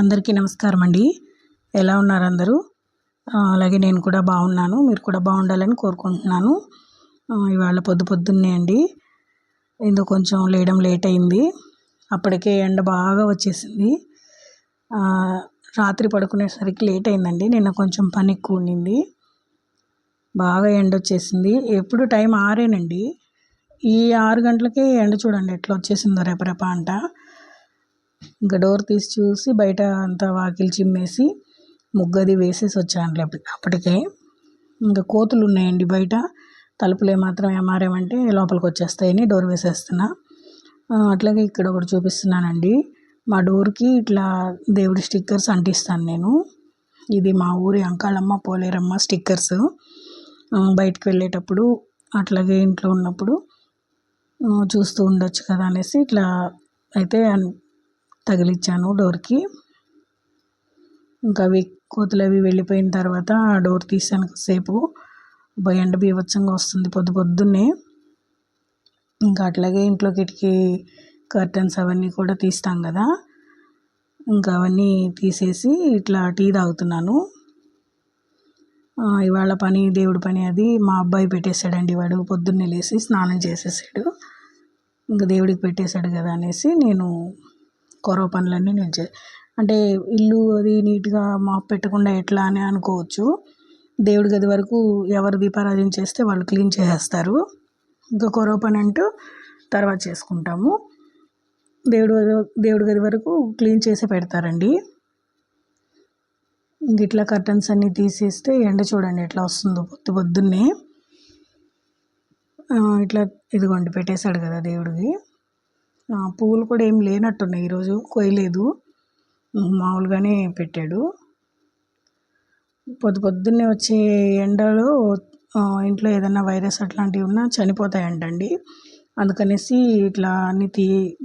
అందరికీ నమస్కారం అండి. ఎలా ఉన్నారు అందరూ? అలాగే నేను కూడా బాగున్నాను. మీరు కూడా బాగుండాలని కోరుకుంటున్నాను. ఇవాళ పొద్దున్నే అండి. ఎందుకు కొంచెం లేయడం లేట్ అయింది. అప్పటికే ఎండ బాగా వచ్చేసింది. రాత్రి పడుకునేసరికి లేట్ అయిందండి. నిన్న కొంచెం పని ఎక్కువ ఉండింది. బాగా ఎండ వచ్చేసింది. ఎప్పుడు టైం 6 ఈ 6 గంటలకే ఎండ చూడండి ఎట్లా వచ్చేసిందో రెపరెప అంట. ఇంకా డోర్ తీసి చూసి బయట అంతా వాకిలి చిమ్మేసి ముగ్గది వేసేసి వచ్చాను అప్పటికే. ఇంకా కోతులు ఉన్నాయండి బయట. తలుపులు ఏమాత్రం ఏమారేమంటే లోపలికి వచ్చేస్తాయని డోర్ వేసేస్తున్నా. అట్లాగే ఇక్కడ ఒకటి చూపిస్తున్నానండి. మా డోర్కి ఇట్లా దేవుడి స్టిక్కర్స్ అంటిస్తాను నేను. ఇది మా ఊరి అంకాళమ్మ పోలేరమ్మ స్టిక్కర్స్. బయటకు వెళ్ళేటప్పుడు అట్లాగే ఇంట్లో ఉన్నప్పుడు చూస్తూ ఉండొచ్చు కదా అనేసి ఇట్లా అయితే తగిలిచ్చాను డోర్కి. ఇంకా అవి కోతులు అవి వెళ్ళిపోయిన తర్వాత ఆ డోర్ తీసాను సేపు. ఎండ బీభత్సంగా వస్తుంది పొద్దున్నే. ఇంకా అట్లాగే ఇంట్లో కిటికీ కర్టన్స్ అవన్నీ కూడా తీస్తాం కదా, ఇంకా అవన్నీ తీసేసి ఇట్లా టీ తాగుతున్నాను. ఇవాళ పని దేవుడి పని అది మా అబ్బాయి పెట్టేశాడండి. వాడు పొద్దున్నే లేచి స్నానం చేసేసాడు. ఇంకా దేవుడికి పెట్టేశాడు కదా అనేసి నేను కొరవ పనులన్నీ నేను అంటే ఇల్లు అది నీట్గా మాప్ పెట్టకుండా ఎట్లా అని అనుకోవచ్చు. దేవుడి గది వరకు ఎవరు దీపారాధన చేస్తే వాళ్ళు క్లీన్ చేసేస్తారు. ఇంకా కొరవ పని అంటూ తర్వాత చేసుకుంటాము. దేవుడి గది వరకు క్లీన్ చేసి పెడతారండి. ఇంక ఇట్లా కర్టన్స్ అన్నీ తీసేస్తే ఎండ చూడండి ఎట్లా వస్తుందో పొద్దున్నే. ఇట్లా ఇదిగోండి పెట్టేశాడు కదా దేవుడికి. పువ్వులు కూడా ఏం లేనట్టున్నాయి ఈరోజు, కొయ్యలేదు, మామూలుగానే పెట్టాడు. పొద్దున్నే వచ్చే ఎండలో ఇంట్లో ఏదైనా వైరస్ అట్లాంటివి ఉన్నా చనిపోతాయంటండి. అందుకనేసి ఇట్లా అన్ని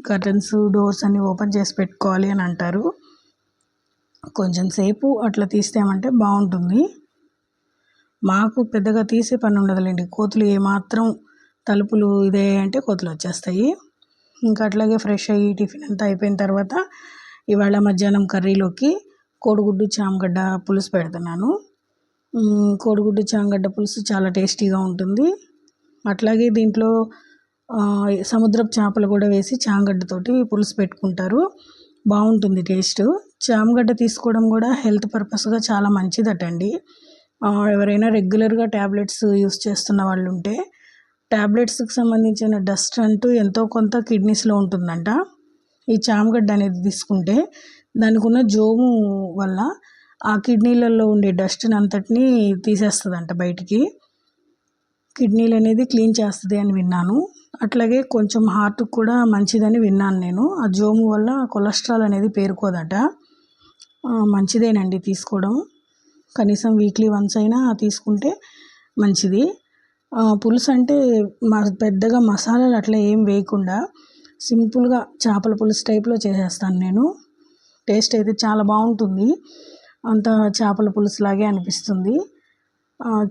కర్టన్స్ డోర్స్ అన్నీ ఓపెన్ చేసి పెట్టుకోవాలి అని అంటారు. కొంచెం సేపు అట్లా తీస్తామంటే బాగుంటుంది. మాకు పెద్దగా తీసే పని ఉండదులేండి. కోతులు ఏమాత్రం తలుపులు ఇదే అంటే కోతులు వచ్చేస్తాయి. ఇంకా అట్లాగే ఫ్రెష్ అయ్యి టిఫిన్ అంతా అయిపోయిన తర్వాత ఇవాళ మధ్యాహ్నం కర్రీలోకి కోడిగుడ్డు చామగడ్డ పులుసు పెడుతున్నాను. కోడిగుడ్డు చామగడ్డ పులుసు చాలా టేస్టీగా ఉంటుంది. అట్లాగే దీంట్లో సముద్రపు చేపలు కూడా వేసి చామగడ్డతోటి పులుసు పెట్టుకుంటారు. బాగుంటుంది టేస్ట్. చామగడ్డ తీసుకోవడం కూడా హెల్త్ పర్పస్గా చాలా మంచిదటండి. ఎవరైనా రెగ్యులర్గా ట్యాబ్లెట్స్ యూస్ చేస్తున్న వాళ్ళు ఉంటే ట్యాబ్లెట్స్కి సంబంధించిన డస్ట్ అంటూ ఎంతో కొంత కిడ్నీస్లో ఉంటుందంట. ఈ చామగడ్డ అనేది తీసుకుంటే దానికి ఉన్న జోము వల్ల ఆ కిడ్నీలలో ఉండే డస్ట్ని అంతటినీ తీసేస్తుందంట బయటికి. కిడ్నీలు అనేది క్లీన్ చేస్తుంది అని విన్నాను. అట్లాగే కొంచెం హార్ట్కి కూడా మంచిదని విన్నాను నేను. ఆ జోము వల్ల కొలెస్ట్రాల్ అనేది పేరుకోదట. మంచిదేనండి తీసుకోవడం. కనీసం వీక్లీ వన్స్ అయినా తీసుకుంటే మంచిది. పులుసు అంటే పెద్దగా మసాలాలు అట్లా ఏం వేయకుండా సింపుల్గా చేపల పులుసు టైప్లో చేసేస్తాను నేను. టేస్ట్ అయితే చాలా బాగుంటుంది. అంత చేపల పులుసు లాగే అనిపిస్తుంది.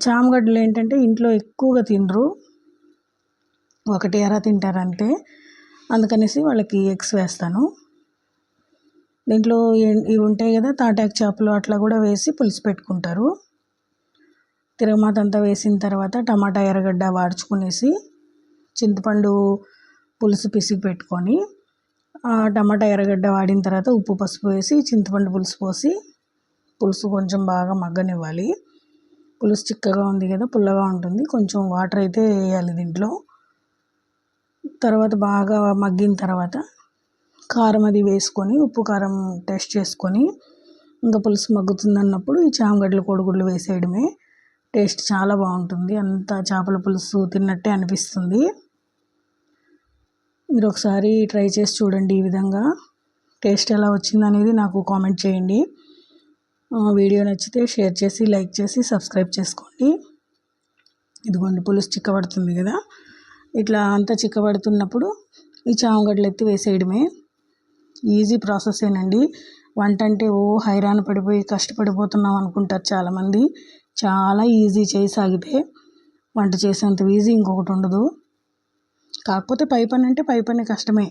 చామగడ్డలు ఏంటంటే ఇంట్లో ఎక్కువగా తినరు, ఒకటి ఎరా తింటారంటే, అందుకనేసి వాళ్ళకి ఎగ్స్ వేస్తాను. దీంట్లో ఇవి ఉంటాయి కదా తాటాకు చేపలు అట్లా కూడా వేసి పులుసు పెట్టుకుంటారు. తిరగమాత అంతా వేసిన తర్వాత టమాటా ఎర్రగడ్డ వాడ్చుకునేసి చింతపండు పులుసు పిసికి పెట్టుకొని టమాటా ఎర్రగడ్డ వాడిన తర్వాత ఉప్పు పసుపు వేసి చింతపండు పులుసు పోసి పులుసు కొంచెం బాగా మగ్గనివ్వాలి. పులుసు చిక్కగా ఉంది కదా, పుల్లగా ఉంటుంది, కొంచెం వాటర్ అయితే వేయాలి దీంట్లో. తర్వాత బాగా మగ్గిన తర్వాత కారం అది వేసుకొని ఉప్పు కారం టెస్ట్ చేసుకొని ఇంకా పులుసు మగ్గుతుంది అన్నప్పుడు ఈ చామగడ్డలు కోడిగుడ్లు వేసేయడమే. టేస్ట్ చాలా బాగుంటుంది. అంత చేపల పులుసు తిన్నట్టే అనిపిస్తుంది. మీరు ఒకసారి ట్రై చేసి చూడండి. ఈ విధంగా టేస్ట్ ఎలా వచ్చిందనేది నాకు కామెంట్ చేయండి. వీడియో నచ్చితే షేర్ చేసి లైక్ చేసి సబ్స్క్రైబ్ చేసుకోండి. ఇదిగోండి పులుసు చిక్కబడుతుంది కదా, ఇట్లా అంతా చిక్కబడుతున్నప్పుడు ఈ చామగడ్డలు ఎత్తి వేసేయడమే. ఈజీ ప్రాసెసేనండి. వంట అంటే హైరాణ పడిపోయి కష్టపడిపోతున్నాం అనుకుంటారు చాలామంది. చాలా ఈజీ చేయసాగితే. వంట చేసేంత ఈజీ ఇంకొకటి ఉండదు. కాకపోతే పై పని అంటే పై పని కష్టమే.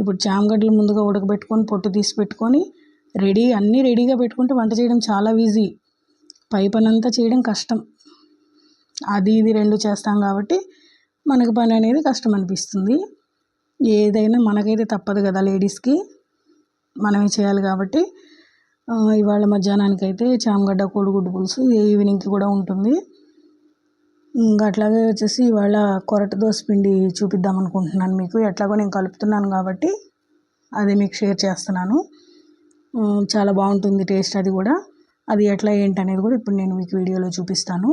ఇప్పుడు చామగడ్డలు ముందుగా ఉడకబెట్టుకొని పొట్టు తీసి పెట్టుకొని అన్నీ రెడీగా పెట్టుకుంటే వంట చేయడం చాలా ఈజీ. పై పనంతా చేయడం కష్టం. అది ఇది 2 చేస్తాం కాబట్టి మనకు పని అనేది కష్టం అనిపిస్తుంది. ఏదైనా మనకైతే తప్పదు కదా లేడీస్కి, మనమే చేయాలి కాబట్టి. ఇవాళ మధ్యాహ్నానికైతే చామగడ్డ కోడిగుడ్డు పులుసు, ఈవినింగ్కి కూడా ఉంటుంది. ఇంకా అట్లాగే వచ్చేసి ఇవాళ కొరట దోశ పిండి చూపిద్దాం అనుకుంటున్నాను మీకు. ఎట్లాగో నేను కలుపుతున్నాను కాబట్టి అది మీకు షేర్ చేస్తున్నాను. చాలా బాగుంటుంది టేస్ట్ అది కూడా. అది ఎట్లా ఏంటి అనేది కూడా ఇప్పుడు నేను మీకు వీడియోలో చూపిస్తాను.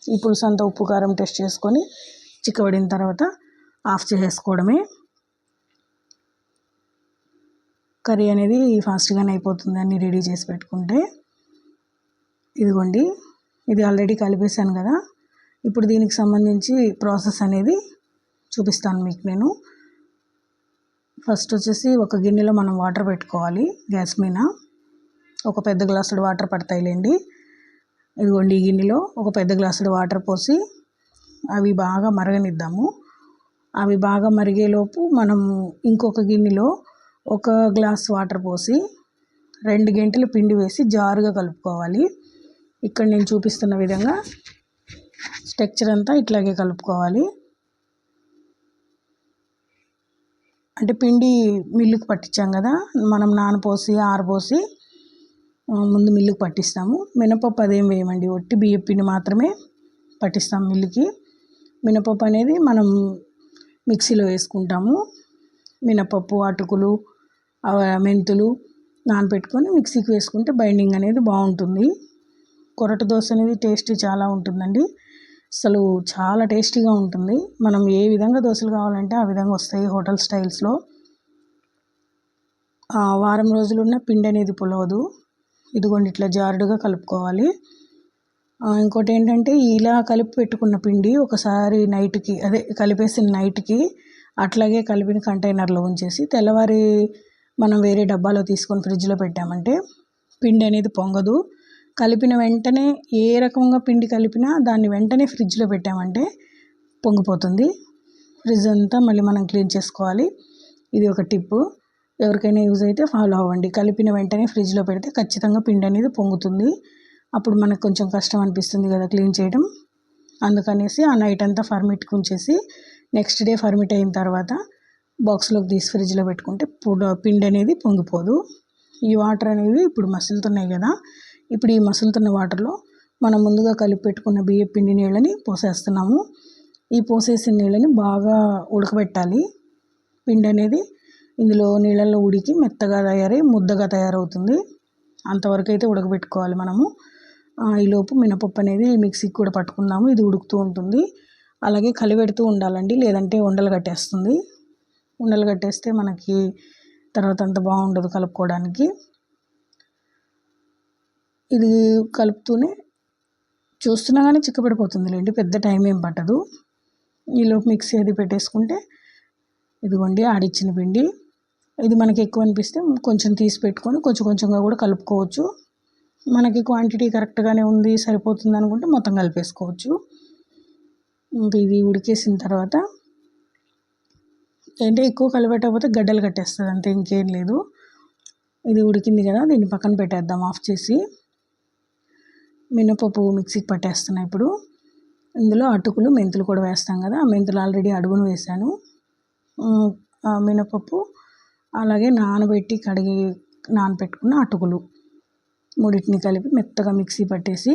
ఈ పులుసు అంతా ఉప్పు కారం టెస్ట్ చేసుకొని చిక్కబడిన తర్వాత ఆఫ్ చేసేసుకోవడమే. కర్రీ అనేది ఫాస్ట్గానే అయిపోతుంది అన్నీ రెడీ చేసి పెట్టుకుంటే. ఇదిగోండి, ఇది ఆల్రెడీ కలిపేసాను కదా. ఇప్పుడు దీనికి సంబంధించి ప్రాసెస్ అనేది చూపిస్తాను మీకు నేను. ఫస్ట్ వచ్చేసి ఒక గిన్నెలో మనం వాటర్ పెట్టుకోవాలి గ్యాస్ మీద. ఒక పెద్ద గ్లాసుడు వాటర్ పడతాయిలేండి. ఇదిగోండి, ఈ గిన్నెలో ఒక పెద్ద గ్లాసుడు వాటర్ పోసి అవి బాగా మరగనిద్దాము. అవి బాగా మరిగేలోపు మనం ఇంకొక గిన్నెలో ఒక గ్లాస్ వాటర్ పోసి 2 గంటలు పిండి వేసి జారుగా కలుపుకోవాలి. ఇక్కడ నేను చూపిస్తున్న విధంగా స్ట్రక్చర్ అంతా ఇట్లాగే కలుపుకోవాలి. అంటే పిండి మిల్లుకు పట్టించాం కదా, మనం నానపోసి ఆరబోసి ముందు మిల్లుకు పట్టిస్తాము. మినపప్పు అదేం వేయమండి, ఒట్టి బియ్యం పిండి మాత్రమే పట్టిస్తాం మిల్లుకి. మినపప్పు అనేది మనం మిక్సీలో వేసుకుంటాము. మినపప్పు, అటుకులు, మెంతులు నానబెట్టుకొని మిక్సీకి వేసుకుంటే బైండింగ్ అనేది బాగుంటుంది. కొరట దోశ అనేది టేస్ట్ చాలా ఉంటుందండి. అసలు చాలా టేస్టీగా ఉంటుంది. మనం ఏ విధంగా దోశలు కావాలంటే ఆ విధంగా వస్తాయి హోటల్ స్టైల్స్లో. వారం రోజులున్న పిండి అనేది పులవదు. ఇదిగోండి, ఇట్లా జారుడుగా కలుపుకోవాలి. ఇంకోటి ఏంటంటే, ఇలా కలిపి పెట్టుకున్న పిండి ఒకసారి నైట్కి, అదే కలిపేసిన నైట్కి అట్లాగే కలిపిన కంటైనర్లో ఉంచేసి తెల్లవారి మనం వేరే డబ్బాలో తీసుకొని ఫ్రిడ్జ్లో పెట్టామంటే పిండి అనేది పొంగదు. కలిపిన వెంటనే ఏ రకంగా పిండి కలిపినా దాన్ని వెంటనే ఫ్రిడ్జ్లో పెట్టామంటే పొంగిపోతుంది. ఫ్రిడ్జ్ అంతా మళ్ళీ మనం క్లీన్ చేసుకోవాలి. ఇది ఒక టిప్పు, ఎవరికైనా యూజ్ అయితే ఫాలో అవ్వండి. కలిపిన వెంటనే ఫ్రిడ్జ్లో పెడితే ఖచ్చితంగా పిండి అనేది పొంగుతుంది. అప్పుడు మనకు కొంచెం కష్టం అనిపిస్తుంది కదా క్లీన్ చేయడం. అందుకనేసి ఆ నైట్ అంతా ఫర్మిట్కి ఉంచేసి నెక్స్ట్ డే ఫర్మిట్ అయిన తర్వాత బాక్స్లోకి తీసి ఫ్రిడ్జ్లో పెట్టుకుంటే పిండి అనేది పొంగిపోదు. ఈ వాటర్ అనేవి ఇప్పుడు మసులుతున్నాయి కదా, ఇప్పుడు ఈ మసులుతున్న వాటర్లో మనం ముందుగా కలిపి పెట్టుకున్న బియ్యం పిండి నీళ్ళని పోసేస్తున్నాము. ఈ పోసేసిన నీళ్ళని బాగా ఉడకబెట్టాలి. పిండి అనేది ఇందులో నీళ్ళల్లో ఉడికి మెత్తగా తయారై ముద్దగా తయారవుతుంది. అంతవరకు అయితే ఉడకబెట్టుకోవాలి మనము. ఈలోపు మినపప్పు అనేది మిక్సీకి కూడా పట్టుకుందాము. ఇది ఉడుకుతూ ఉంటుంది. అలాగే కలిపెడుతూ ఉండాలండి, లేదంటే ఉండలు కట్టేస్తుంది. ఉండలు కట్టేస్తే మనకి తర్వాత అంత బాగుండదు కలుపుకోవడానికి. ఇది కలుపుతూనే చూస్తున్నా కానీ చిక్కబడిపోతుంది లేండి, పెద్ద టైం ఏం పట్టదు. ఈలోపు మిక్సీ అది పెట్టేసుకుంటే ఇదిగోండి ఆడిచ్చిన పిండి. ఇది మనకి ఎక్కువ అనిపిస్తే కొంచెం తీసి పెట్టుకొని కొంచెం కొంచెంగా కూడా కలుపుకోవచ్చు. మనకి క్వాంటిటీ కరెక్ట్గానే ఉంది సరిపోతుంది అనుకుంటే మొత్తం కలిపేసుకోవచ్చు. ఇంకా ఇది ఉడికేసిన తర్వాత ఏంటంటే ఎక్కువ కలిపెట్టకపోతే గడ్డలు కట్టేస్తుంది, అంతే, ఇంకేం లేదు. ఇది ఉడికింది కదా, దీన్ని పక్కన పెట్టేద్దాం ఆఫ్ చేసి. మినపప్పు మిక్సీకి పట్టేస్తున్నా ఇప్పుడు. ఇందులో అటుకులు, మెంతులు కూడా వేస్తాం కదా. ఆ మెంతులు ఆల్రెడీ అడుగును వేసాను. మినపప్పు అలాగే నానబెట్టి కడిగి నానబెట్టుకున్న అటుకులు మూడింటిని కలిపి మెత్తగా మిక్సీ పట్టేసి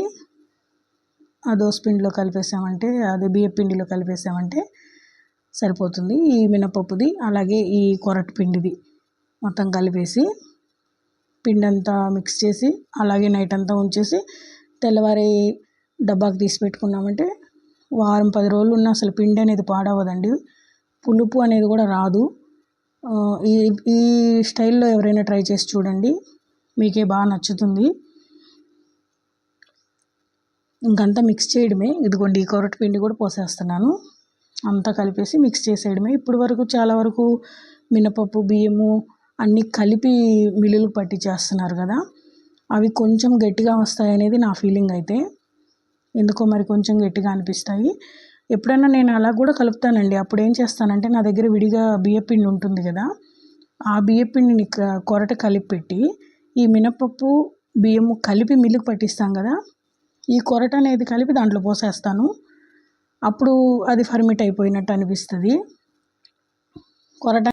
ఆ దోసపిండిలో కలిపేసామంటే, అదే బియ్యం పిండిలో కలిపేసామంటే సరిపోతుంది. ఈ మినపప్పుది అలాగే ఈ కొరట పిండిది మొత్తం కలిపేసి పిండి అంతా మిక్స్ చేసి అలాగే నైట్ అంతా ఉంచేసి తెల్లవారి డబ్బాకి తీసి పెట్టుకున్నామంటే వారం 10 రోజులు ఉన్న అసలు పిండి అనేది పాడవదండి. పులుపు అనేది కూడా రాదు. ఈ ఈ స్టైల్లో ఎవరైనా ట్రై చేసి చూడండి, మీకే బాగా నచ్చుతుంది. ఇంకంతా మిక్స్ చేయడమే. ఇదిగోండి, ఈ కొరట పిండి కూడా పోసేస్తున్నాను. అంతా కలిపేసి మిక్స్ చేసేయడమే. ఇప్పుడు వరకు చాలా వరకు మినపప్పు, బియ్యము అన్నీ కలిపి మిల్లులకు పట్టి చేస్తున్నారు కదా, అవి కొంచెం గట్టిగా వస్తాయి అనేది నా ఫీలింగ్ అయితే. ఎందుకో మరి కొంచెం గట్టిగా అనిపిస్తాయి. ఎప్పుడైనా నేను అలా కూడా కలుపుతానండి. అప్పుడు ఏం చేస్తానంటే, నా దగ్గర విడిగా బియ్యం పిండి ఉంటుంది కదా, ఆ బియ్యం పిండిని కొరట కలిపి పెట్టి ఈ మినపప్పు బియ్యము కలిపి మిల్లుకు పట్టిస్తాం కదా, ఈ కొరట అనేది కలిపి దాంట్లో పోసేస్తాను. అప్పుడు అది ఫర్మిట్ అయిపోయినట్టు అనిపిస్తుంది. కొరట